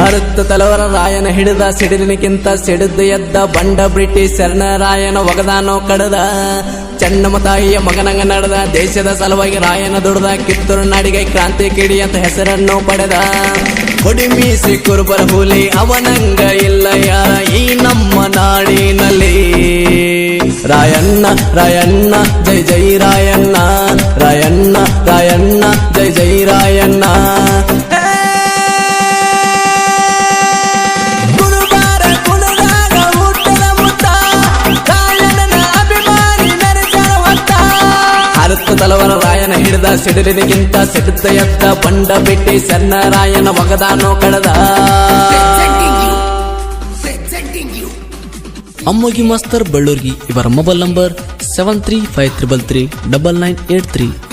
ಹರತ್ತ ತಲವರ ರಾಯನ ಹಿಡಿದ ಸಿಡಿಲಿನಕ್ಕಿಂತ ಸಿಡಿದು ಎದ್ದ ಬಂಡ ಬ್ರಿಟಿಷ್ ಶರಣರಾಯನ ಒಗದಾನೋ ಕಡದ ಚೆನ್ನಮ್ಮ ತಾಯಿಯ ಮಗನಂಗ ನಡೆದ ದೇಶದ ಸಲುವಾಗಿ ರಾಯನ ದುಡ್ದ ಕಿತ್ತೂರು ನಾಡಿಗೆ ಕ್ರಾಂತಿ ಕಿಡಿ ಅಂತ ಹೆಸರನ್ನು ಪಡೆದ ಕೊಡಿಮೀಸಿ ಕುರುಬರ ಹುಲಿ ಅವನಂಗ ಇಲ್ಲಯ್ಯ ಈ ನಮ್ಮ ನಾಡಿನಲ್ಲಿ ರಾಯಣ್ಣ ರಾಯಣ್ಣ ಜೈ ಜೈ ರಾಯಣ್ಣ ರಾಯಣ್ಣ ರಾಯಣ್ಣ ಜೈ ಜೈ ರಾಯಣ್ಣ ತಲವರ ರಾಯನ ಹಿಡಿದ ಸಿಡಿಲಿನಕ್ಕಿಂತ ಸಿಡಿದ ಎದ್ದ ಬಂಡ ಬಿಟ್ಟಿ ಶರಣರಾಯನ ಒಗದಾನೋ ಕಡದ ಅಮ್ಮೋಗಿ ಮಾಸ್ತರ್ ಬಳ್ಳೂರ್ಗಿ ಇವರ ಮೊಬೈಲ್ ನಂಬರ್ 7353339983